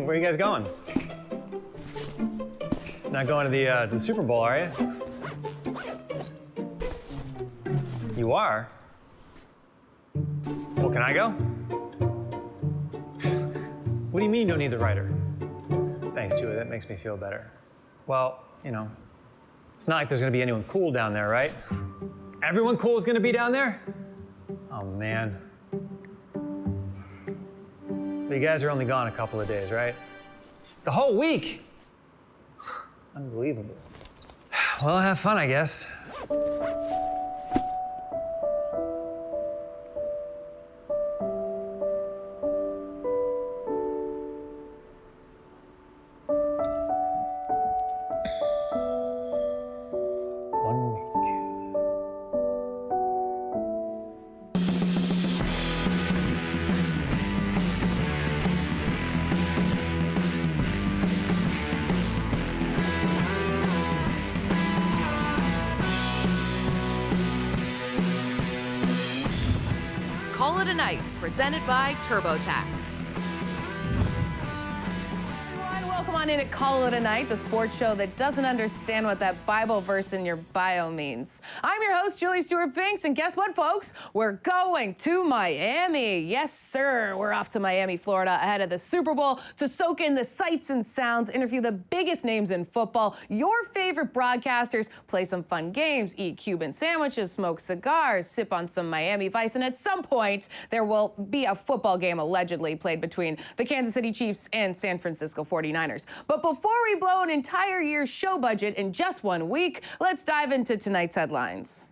where are you guys going? Not going to the Super Bowl, are you? You are? Well, can I go? What do you mean you don't need the writer? Thanks, Julie, that makes me feel better. Well, you know, it's not like there's gonna be anyone cool down there, right? Everyone cool is gonna be down there? Oh, man. But you guys are only gone a couple of days, right? The whole week? Unbelievable. Well, have fun, I guess. Call It a Night, presented by TurboTax. Welcome on in at Call It a Night, the sports show that doesn't understand what that Bible verse in your bio means. I'm your host, Julie Stewart-Binks, and guess what, folks? We're going to Miami. Yes, sir. We're off to Miami, Florida, ahead of the Super Bowl to soak in the sights and sounds, interview the biggest names in football, your favorite broadcasters, play some fun games, eat Cuban sandwiches, smoke cigars, sip on some Miami Vice, and at some point, there will be a football game allegedly played between the Kansas City Chiefs and San Francisco 49ers. But before we blow an entire year's show budget in just 1 week, let's dive into tonight's headlines.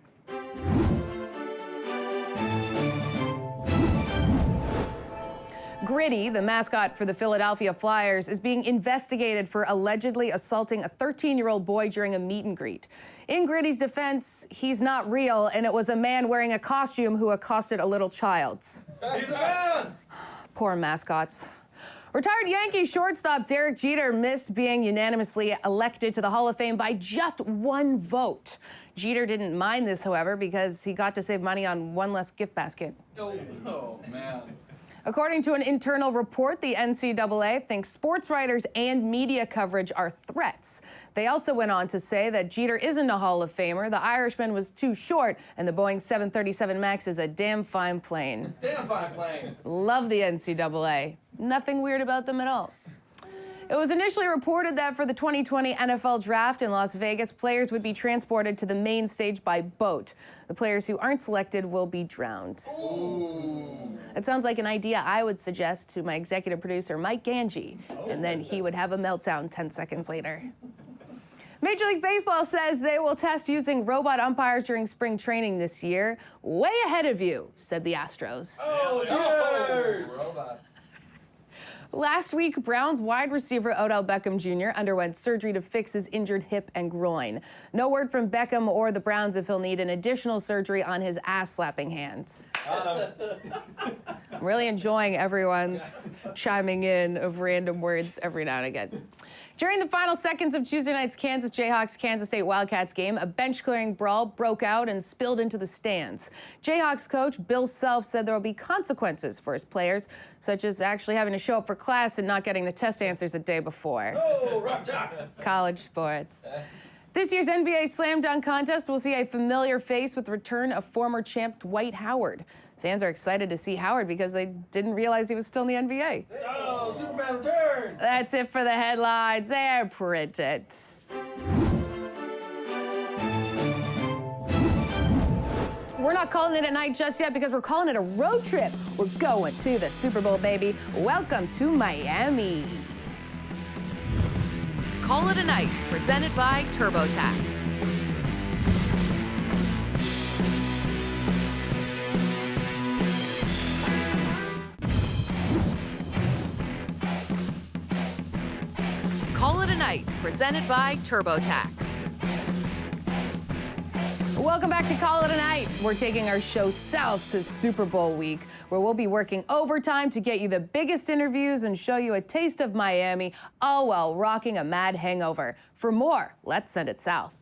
Gritty, the mascot for the Philadelphia Flyers, is being investigated for allegedly assaulting a 13-year-old boy during a meet and greet. In Gritty's defense, he's not real, and it was a man wearing a costume who accosted a little child. He's a man! Poor mascots. Retired Yankees shortstop Derek Jeter missed being unanimously elected to the Hall of Fame by just 1 vote. Jeter didn't mind this, however, because he got to save money on one less gift basket. Oh man. According to an internal report, the NCAA thinks sports writers and media coverage are threats. They also went on to say that Jeter isn't a Hall of Famer, the Irishman was too short, and the Boeing 737 MAX is a damn fine plane. Damn fine plane. Love the NCAA. Nothing weird about them at all. It was initially reported that for the 2020 NFL Draft in Las Vegas, players would be transported to the main stage by boat. The players who aren't selected will be drowned. Ooh. It sounds like an idea I would suggest to my executive producer, Mike Ganji, and then he would have a meltdown 10 seconds later. Major League Baseball says they will test using robot umpires during spring training this year. Way ahead of you, said the Astros. Oh, cheers! Robot. Last week, Browns wide receiver Odell Beckham Jr. underwent surgery to fix his injured hip and groin. No word from Beckham or the Browns if he'll need an additional surgery on his ass-slapping hands. I'm really enjoying everyone's chiming in of random words every now and again. During the final seconds of Tuesday night's Kansas Jayhawks-Kansas State Wildcats game, a bench-clearing brawl broke out and spilled into the stands. Jayhawks coach Bill Self said there will be consequences for his players, such as actually having to show up for class and not getting the test answers the day before. Oh, rock jock. College sports. This year's NBA Slam Dunk Contest will see a familiar face with the return of former champ Dwight Howard. Fans are excited to see Howard because they didn't realize he was still in the NBA. Oh, Superman returns! That's it for the headlines. They're printed. We're not calling it a night just yet because we're calling it a road trip. We're going to the Super Bowl, baby. Welcome to Miami. Call It a Night, presented by TurboTax. Call It a Night, presented by TurboTax. Welcome back to Call It a Night. We're taking our show south to Super Bowl week, where we'll be working overtime to get you the biggest interviews and show you a taste of Miami, all while rocking a mad hangover. For more, let's send it south.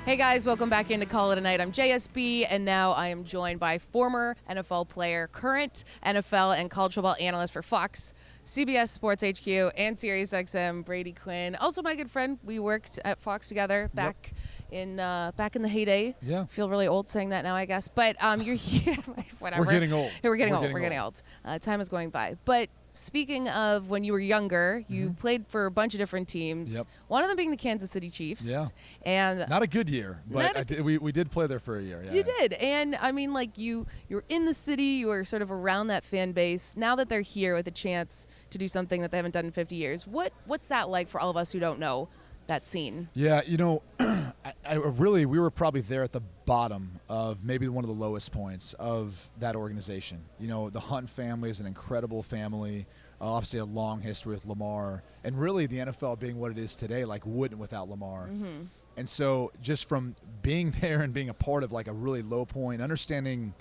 Hey guys, welcome back into Call It a Night. I'm JSB, and now I am joined by former NFL player, current NFL and college football analyst for Fox, CBS Sports HQ, and SiriusXM, Brady Quinn. Also my good friend. We worked at Fox together back in the heyday. Yeah. Feel really old saying that now, I guess. But you're here. Whatever. We're getting old. We're getting old. Time is going by. But speaking of when you were younger, you played for a bunch of different teams. Yep. One of them being the Kansas City Chiefs. Yeah. And Not a good year, but we did play there for a year. Yeah. you did. And I mean, like you're in the city, you were sort of around that fan base. Now that they're here with a chance to do something that they haven't done in 50 years, what's that like for all of us who don't know that scene? Yeah, you know, we were probably there at the bottom of maybe one of the lowest points of that organization. You know, the Hunt family is an incredible family, obviously a long history with Lamar, and really the NFL being what it is today, like wouldn't without Lamar. Mm-hmm. And so just from being there and being a part of like a really low point, understanding,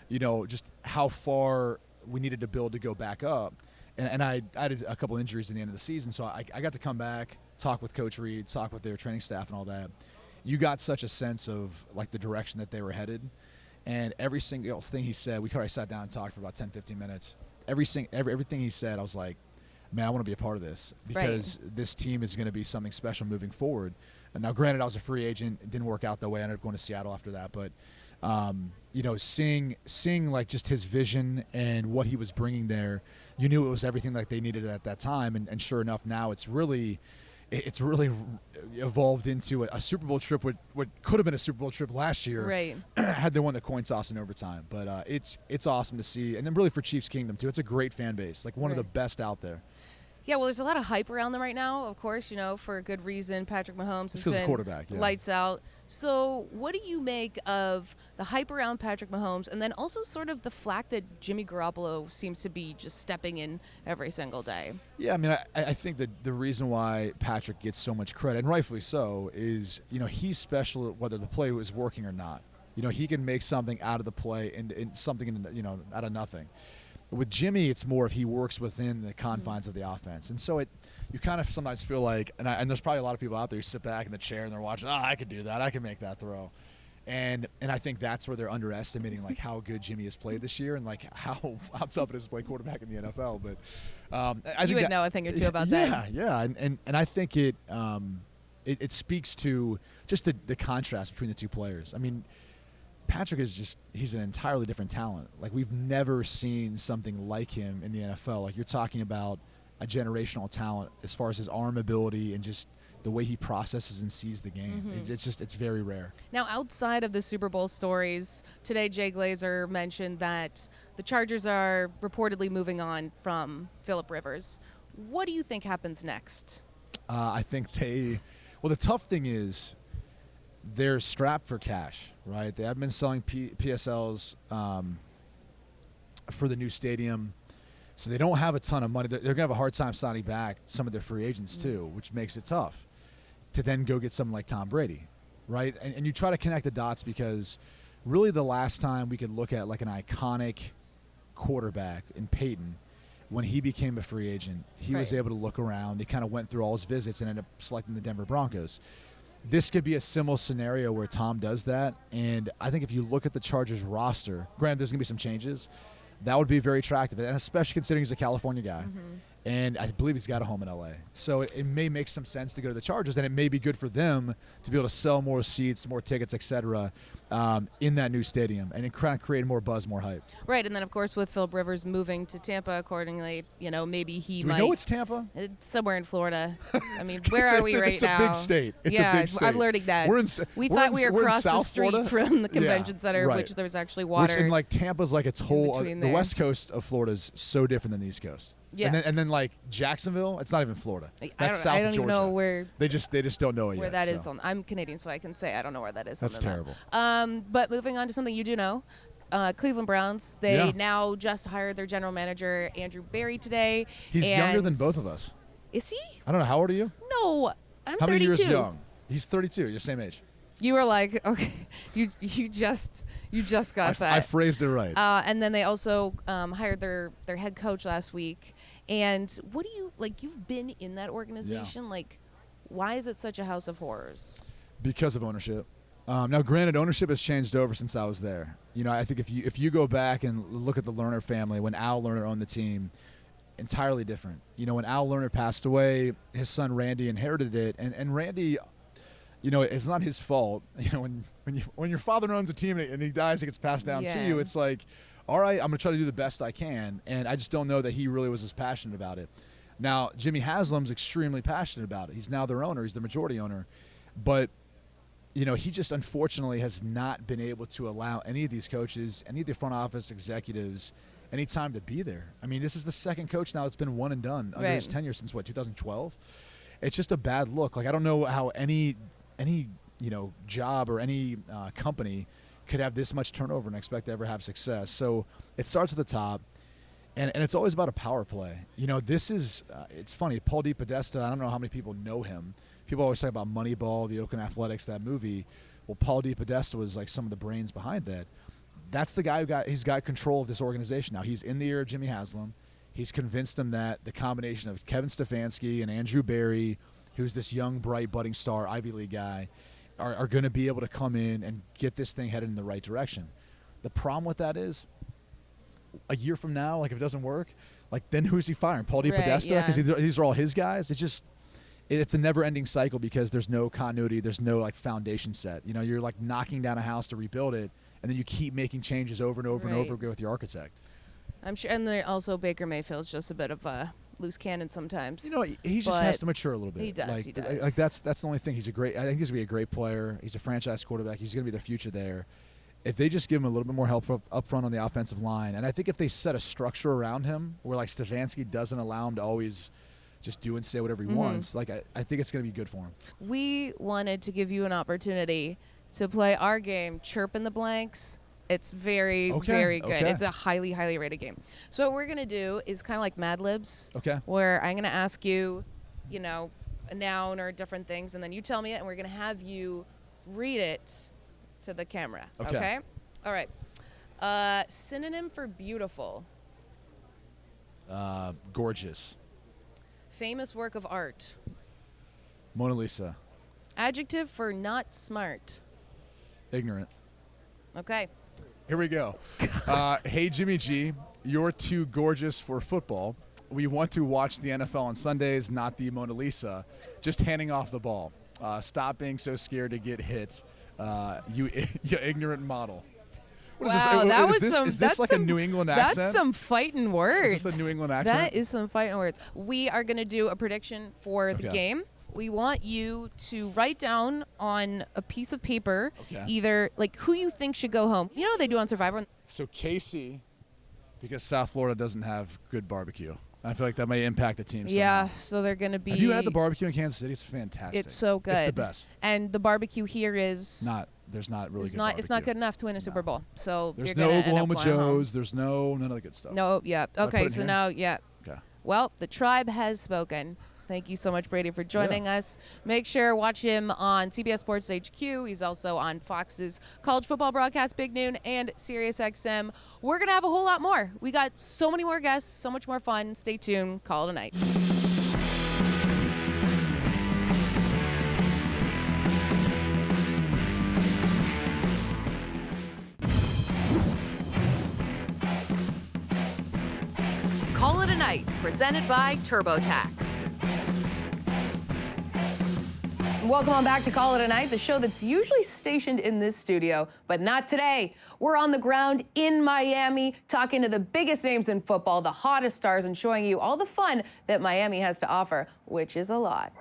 you know, just how far we needed to build to go back up. And I had a couple injuries in the end of the season, so I got to come back, talk with Coach Reed, talk with their training staff and all that. You got such a sense of like the direction that they were headed, and every single thing he said, we already sat down and talked for about 10, 15 minutes. Everything he said, I was like, man, I want to be a part of this because this team is going to be something special moving forward. And now, granted, I was a free agent. It didn't work out that way. I ended up going to Seattle after that. But, you know, seeing like just his vision and what he was bringing there, you knew it was everything like they needed at that time. And sure enough, now it's really evolved into a Super Bowl trip, what could have been a Super Bowl trip last year, Right. had they won the coin toss in overtime. But it's awesome to see. And then really for Chiefs Kingdom, too. It's a great fan base, like one of the best out there. Yeah, well, there's a lot of hype around them right now, of course, you know, for a good reason. Patrick Mahomes has been quarterback, yeah. lights out. So what do you make of the hype around Patrick Mahomes and then also sort of the flack that Jimmy Garoppolo seems to be just stepping in every single day? Yeah, I mean, I think that the reason why Patrick gets so much credit, and rightfully so, is, you know, he's special whether the play was working or not. You know, he can make something out of the play and something, you know, out of nothing. With Jimmy, it's more if he works within the confines of the offense. And so you kind of sometimes feel like, and there's probably a lot of people out there who sit back in the chair and they're watching, I could do that. I can make that throw. And I think that's where they're underestimating like how good Jimmy has played this year and like how tough it is to play quarterback in the NFL. But I you would know a thing or two about that. Yeah. And I think it speaks to just the contrast between the two players. I mean, Patrick he's an entirely different talent. Like we've never seen something like him in the NFL. Like you're talking about a generational talent as far as his arm ability and just the way he processes and sees the game. Mm-hmm. It's very rare. Now, outside of the Super Bowl stories, today Jay Glazer mentioned that the Chargers are reportedly moving on from Phillip Rivers. What do you think happens next? I think the tough thing is they're strapped for cash, right? They have been selling PSLs for the new stadium, so they don't have a ton of money. They're going to have a hard time signing back some of their free agents too, which makes it tough to then go get someone like Tom Brady, right? And you try to connect the dots because really the last time we could look at like an iconic quarterback in Peyton, when he became a free agent, he was able to look around. He kind of went through all his visits and ended up selecting the Denver Broncos. This could be a similar scenario where Tom does that, and I think if you look at the Chargers roster, granted there's going to be some changes, that would be very attractive, and especially considering he's a California guy. Mm-hmm. And I believe he's got a home in L.A. So it may make some sense to go to the Chargers, and it may be good for them to be able to sell more seats, more tickets, et cetera, in that new stadium, and it kind of create more buzz, more hype. Right, and then, of course, with Phillip Rivers moving to Tampa accordingly, you know, maybe he might. Do we know it's Tampa? It's somewhere in Florida. I mean, where are we right now? It's a big state. It's a big state. I'm learning that. We thought we were across the street from the convention center, which there's actually water. And, like, Tampa's like its whole – the west coast of Florida is so different than the east coast. Yeah. And then like Jacksonville, it's not even Florida. That's south of Georgia. I don't even know where. They just don't know it where yet. that is. I'm Canadian, so I can say I don't know where that is. That's terrible. But moving on to something you do know, Cleveland Browns. They now just hired their general manager Andrew Berry today. He's younger than both of us. Is he? I don't know. How old are you? No, I'm 32. How many years young? He's 32. You're the same age. You were like, okay, you just got that. I phrased it right. And then they also hired their head coach last week. And what do you like? You've been in that organization. Like, why is it such a house of horrors? Because of ownership. Now, granted, ownership has changed over since I was there. You know, I think if you go back and look at the Lerner family, when Al Lerner owned the team, entirely different. You know, when Al Lerner passed away, his son Randy inherited it, and Randy, you know, it's not his fault. You know, when your father owns a team and he dies, it gets passed down to you. It's like, all right, I'm gonna try to do the best I can, and I just don't know that he really was as passionate about it. Now, Jimmy Haslam's extremely passionate about it. He's now their owner. He's the majority owner, but you know, he just unfortunately has not been able to allow any of these coaches, any of the front office executives, any time to be there. I mean, this is the second coach now that's been one and done under his tenure since, 2012? It's just a bad look. Like, I don't know how any you know, job or any company could have this much turnover and expect to ever have success. So it starts at the top, and it's always about a power play. You know, this is, it's funny, Paul DePodesta, I don't know how many people know him. People always talk about Moneyball, the Oakland Athletics, that movie. Well, Paul DePodesta was like some of the brains behind that. That's the guy he's got control of this organization now. He's in the ear of Jimmy Haslam. He's convinced them that the combination of Kevin Stefanski and Andrew Barry, who's this young, bright, budding star, Ivy League guy, are going to be able to come in and get this thing headed in the right direction. The problem with that is, a year from now, like if it doesn't work, like then who's he firing? Paul DePodesta? Because these are all his guys. It's a never-ending cycle because there's no continuity, there's no like foundation set. You know, you're like knocking down a house to rebuild it, and then you keep making changes over and over and over again with your architect. I'm sure, and also Baker Mayfield's just a bit of a loose cannon sometimes. You know, he just has to mature a little bit. He does. Like that's the only thing. I think he's gonna be a great player. He's a franchise quarterback. He's gonna be the future there. If they just give him a little bit more help up front on the offensive line, and I think if they set a structure around him where like Stefanski doesn't allow him to always just do and say whatever he wants, like I think it's going to be good for him. We wanted to give you an opportunity to play our game, Chirpin the Blanks. It's very, very good. It's a highly, highly rated game. So what we're going to do is kind of like Mad Libs, where I'm going to ask you, you know, a noun or different things, and then you tell me it, and we're going to have you read it to the camera. Okay? All right. Synonym for beautiful. Gorgeous. Famous work of art. Mona Lisa. Adjective for not smart. Ignorant. Okay. Here we go. Hey, Jimmy G, you're too gorgeous for football. We want to watch the NFL on Sundays, not the Mona Lisa. Just handing off the ball. Stop being so scared to get hit. You ignorant model. Is this like a New England accent? That's some fighting words. Is this a New England accent? That is some fighting words. We are going to do a prediction for the game. We want you to write down on a piece of paper either like who you think should go home. You know what they do on Survivor? So KC, because South Florida doesn't have good barbecue. I feel like that may impact the team. Yeah, so they're going to be... Have you had the barbecue in Kansas City? It's fantastic. It's so good. It's the best. And the barbecue here is... There's not really good barbecue. It's not good enough to win a Super Bowl. So there's you're no gonna Oklahoma end up Joe's. There's none of the good stuff. No, yeah. Okay, so now, Okay. Well, the tribe has spoken. Thank you so much, Brady, for joining us. Make sure watch him on CBS Sports HQ. He's also on Fox's college football broadcast, Big Noon, and SiriusXM. We're going to have a whole lot more. We got so many more guests, so much more fun. Stay tuned. Call it a night. Call It a Night, presented by TurboTax. Welcome on back to Call It a Night, the show that's usually stationed in this studio, but not today. We're on the ground in Miami, talking to the biggest names in football, the hottest stars, and showing you all the fun that Miami has to offer, which is a lot.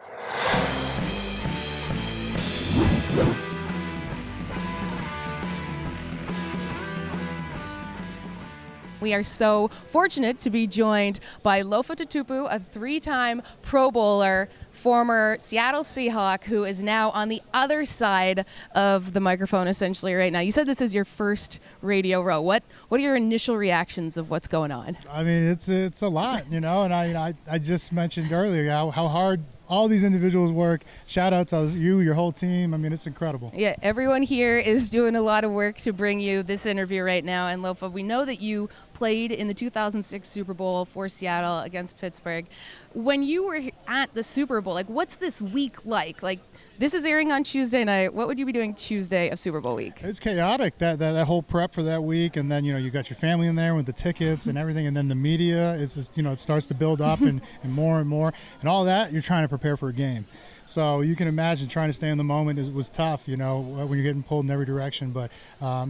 We are so fortunate to be joined by Lofa Tatupu, a three-time Pro Bowler, former Seattle Seahawk, who is now on the other side of the microphone essentially right now. You said this is your first radio row. What are your initial reactions of what's going on? I mean, it's a lot, you know, and I just mentioned earlier how hard all these individuals work. Shout out to you, your whole team. I mean, it's incredible. Yeah, everyone here is doing a lot of work to bring you this interview right now. And Lofa, we know that you played in the 2006 Super Bowl for Seattle against Pittsburgh. When you were at the Super Bowl, like, what's this week like? Like, This is airing on Tuesday night. What would you be doing Tuesday of Super Bowl week? It's chaotic, that whole prep for that week, and then you got your family in there with the tickets and everything, and then the media. It's just it starts to build up and more, and all that you're trying to prepare for a game. So you can imagine trying to stay in the moment was tough, when you're getting pulled in every direction. But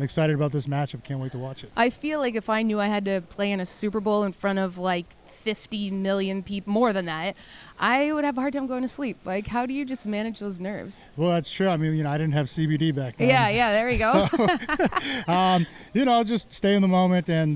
excited about this matchup. Can't wait to watch it. I feel like if I knew I had to play in a Super Bowl in front of like 50 million people, more than that, I would have a hard time going to sleep. Like, how do you just manage those nerves? Well, that's true. I mean, I didn't have CBD back then. Yeah, there you go. So, just stay in the moment and,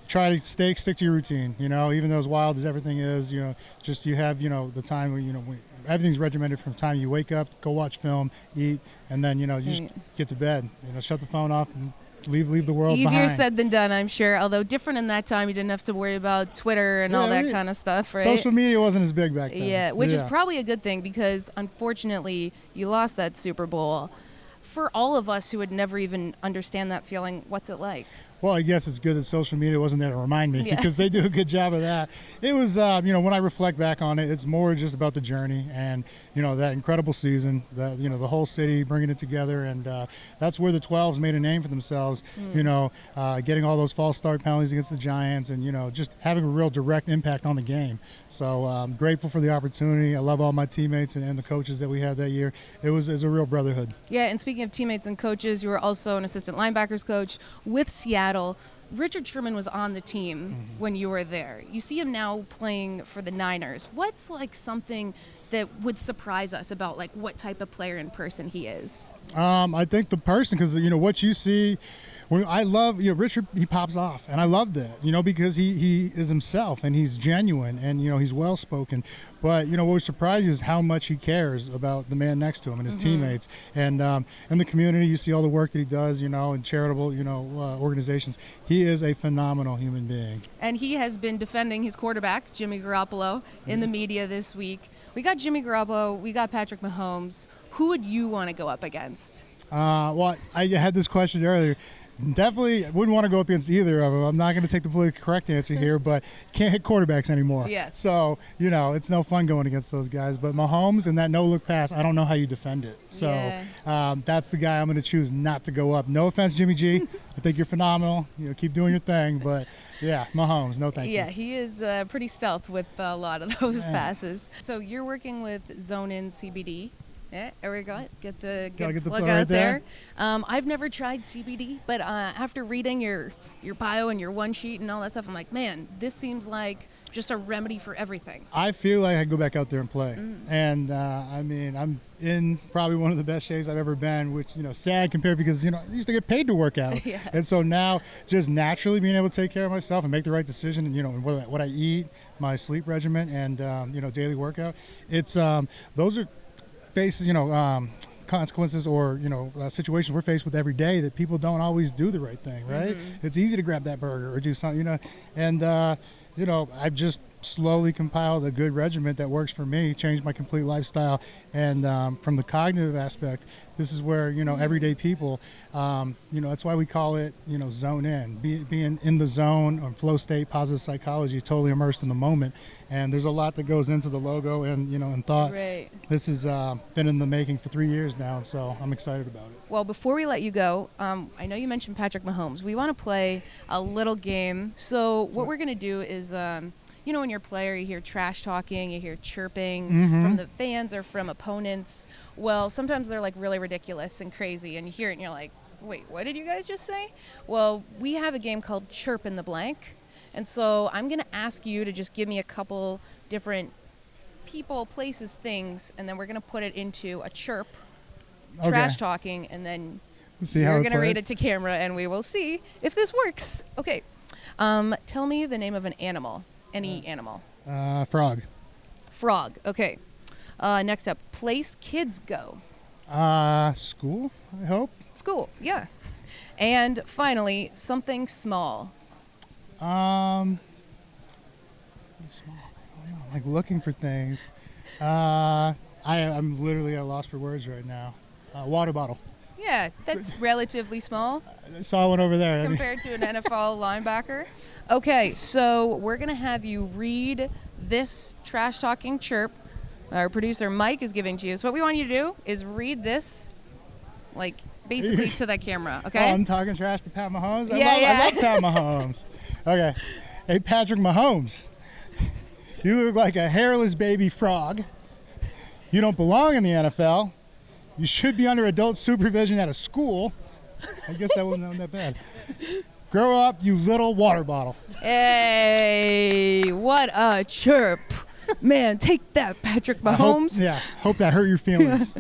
try to stick to your routine, even though as wild as everything is, just you have, the time where, everything's regimented from the time you wake up, go watch film, eat, and then, you just get to bed, shut the phone off and leave the world Easier behind. said than done, I'm sure. Although different in that time, you didn't have to worry about Twitter and all that kind of stuff, right? Social media wasn't as big back then. Yeah, which is probably a good thing because unfortunately you lost that Super Bowl. For all of us who would never even understand that feeling, what's it like? Well, I guess it's good that social media wasn't there to remind me because they do a good job of that. It was, when I reflect back on it, it's more just about the journey and, that incredible season, the whole city bringing it together. And that's where the 12s made a name for themselves, getting all those false start penalties against the Giants and, just having a real direct impact on the game. So I'm grateful for the opportunity. I love all my teammates and the coaches that we had that year. It was a real brotherhood. Yeah, and speaking of teammates and coaches, you were also an assistant linebackers coach with Seattle. Richard Sherman was on the team when you were there. You see him now playing for the Niners. What's like something that would surprise us about like what type of player in person he is? I think the person, because what you see. I love, Richard, he pops off, and I love that, because he is himself, and he's genuine, and, he's well-spoken. But, what would surprise you is how much he cares about the man next to him and his teammates. And in the community, you see all the work that he does, in charitable, organizations. He is a phenomenal human being. And he has been defending his quarterback, Jimmy Garoppolo, in the media this week. We got Jimmy Garoppolo. We got Patrick Mahomes. Who would you want to go up against? Well, I had this question earlier. Definitely wouldn't want to go up against either of them. I'm not going to take the politically correct answer here, but can't hit quarterbacks anymore. Yes. So, it's no fun going against those guys. But Mahomes and that no-look pass, I don't know how you defend it. So that's the guy I'm going to choose not to go up. No offense, Jimmy G. I think you're phenomenal. Keep doing your thing. But, yeah, Mahomes, no thank you. Yeah, he is pretty stealth with a lot of those passes. So you're working with Zone In CBD. Yeah, there we go. Get the plug out there. I've never tried CBD, but after reading your bio and your one sheet and all that stuff, I'm like, man, this seems like just a remedy for everything. I feel like I could go back out there and play. And, I'm in probably one of the best shapes I've ever been, which, sad compared because, I used to get paid to work out. Yeah. And so now just naturally being able to take care of myself and make the right decision and, what I eat, my sleep regimen and, daily workout, it's those are faces, consequences or, situations we're faced with every day that people don't always do the right thing, right? It's easy to grab that burger or do something, and, I've just slowly compiled a good regimen that works for me, changed my complete lifestyle. And from the cognitive aspect, this is where, everyday people, that's why we call it, zone in, being in the zone or flow state, positive psychology, totally immersed in the moment. And there's a lot that goes into the logo and, and thought. Right. This has been in the making for 3 years now, and so I'm excited about it. Well, before we let you go, I know you mentioned Patrick Mahomes. We want to play a little game. So what we're going to do is, when you're a player, you hear trash talking, you hear chirping from the fans or from opponents. Well, sometimes they're like really ridiculous and crazy, and you hear it and you're like, wait, what did you guys just say? Well, we have a game called Chirp in the Blank. And so I'm going to ask you to just give me a couple different people, places, things, and then we're going to put it into a chirp, trash talking, and then you're going to read it to camera, and we will see if this works. Okay. Tell me the name of an animal. Any animal. Frog. Frog. Okay. Next up, place kids go. School, I hope. School, yeah. And finally, something small. I'm like looking for things. I'm literally at a loss for words right now. Water bottle. Yeah, that's relatively small. I saw one over there. Compared to an NFL linebacker. Okay, so we're going to have you read this trash talking chirp our producer Mike is giving to you. So what we want you to do is read this, like, basically to that camera, okay? Oh, I'm talking trash to Pat Mahomes? Yeah, I love Pat Mahomes. Okay. Hey, Patrick Mahomes, you look like a hairless baby frog. You don't belong in the NFL. You should be under adult supervision at a school. I guess that wasn't that bad. Grow up, you little water bottle. Hey, what a chirp. Man, take that, Patrick Mahomes. Hope that hurt your feelings.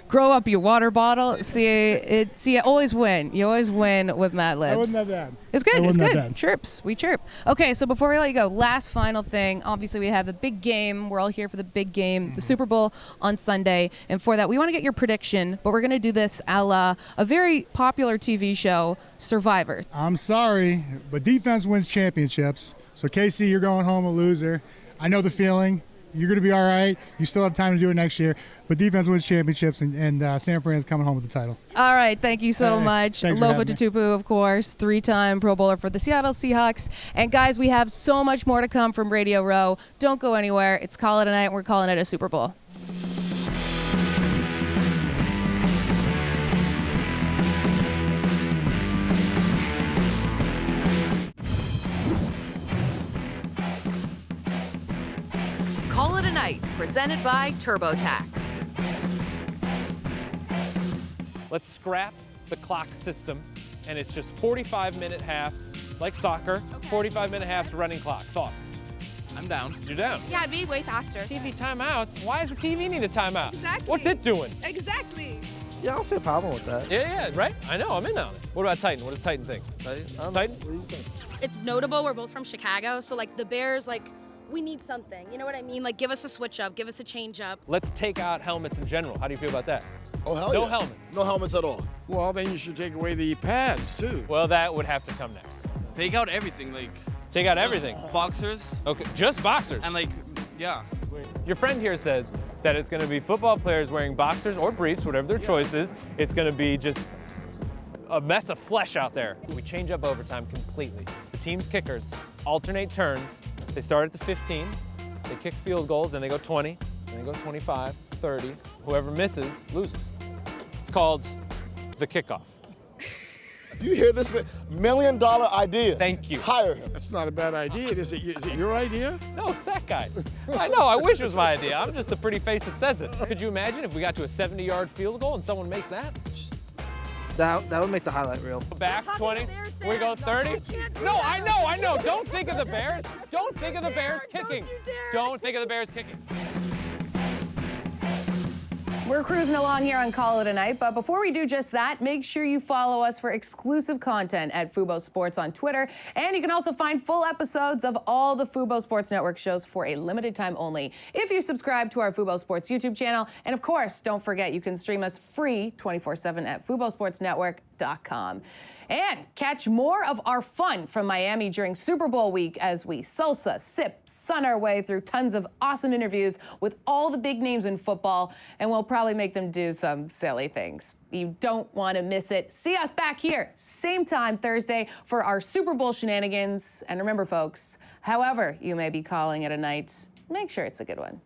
Grow up, you water bottle. See, you always win. You always win with Matt Lips. That wasn't that bad. It's good. That It's wasn't good. that bad. Chirps. We chirp. Okay, so before we let you go, last final thing. Obviously, we have a big game. We're all here for the big game, the Super Bowl on Sunday. And for that, we want to get your prediction, but we're going to do this a la a very popular TV show, Survivor. I'm sorry, but defense wins championships. So, KC, you're going home a loser. I know the feeling. You're going to be all right. You still have time to do it next year. But defense wins championships, and San Fran's coming home with the title. All right. Thank you so much. Thanks for Lofa having me. Tatupu, of course, 3-time Pro Bowler for the Seattle Seahawks. And, guys, we have so much more to come from Radio Row. Don't go anywhere. It's Call It a Night. We're calling it a Super Bowl. Call It a Night, presented by TurboTax. Let's scrap the clock system, and it's just 45-minute halves, like soccer, 45-minute halves running clock. Thoughts? I'm down. You're down. Yeah, it'd be way faster. TV timeouts? Why does the TV need a timeout? Exactly. What's it doing? Exactly. Yeah, I don't see a problem with that. Yeah, right? I know, I'm in on it. What about Titan? What does Titan think? Titan? Titan? What do you think? It's notable we're both from Chicago, so like the Bears, like we need something. You know what I mean? Like give us a switch up, give us a change up. Let's take out helmets in general. How do you feel about that? Oh, hell No yeah. helmets. No helmets at all. Well, then you should take away the pads, too. Well, that would have to come next. Take out everything, like... Take out everything. Boxers. Okay, just boxers. And, like, yeah. Your friend here says that it's going to be football players wearing boxers or briefs, whatever their choice is. It's going to be just a mess of flesh out there. We change up overtime completely. The team's kickers alternate turns. They start at the 15, they kick field goals, and they go 20, and they go 25, 30. Whoever misses loses. It's called the kickoff. You hear this? $1 million idea. Thank you. Hire him. That's not a bad idea. Is it your idea? No, it's that guy. I know, I wish it was my idea. I'm just the pretty face that says it. Could you imagine if we got to a 70-yard field goal and someone makes that? That would make the highlight reel. Back 20, we go 30. No, I know. Don't think of the Bears. Don't think of the Bears kicking. Don't think of the Bears kicking. We're cruising along here on Call It a Night, but before we do just that, make sure you follow us for exclusive content at Fubo Sports on Twitter, and you can also find full episodes of all the Fubo Sports Network shows for a limited time only if you subscribe to our Fubo Sports YouTube channel. And of course, don't forget you can stream us free 24/7 at fubosportsnetwork.com. And catch more of our fun from Miami during Super Bowl week as we salsa, sip, sun our way through tons of awesome interviews with all the big names in football, and we'll probably make them do some silly things. You don't want to miss it. See us back here, same time Thursday for our Super Bowl shenanigans. And remember, folks, however you may be calling it a night, make sure it's a good one.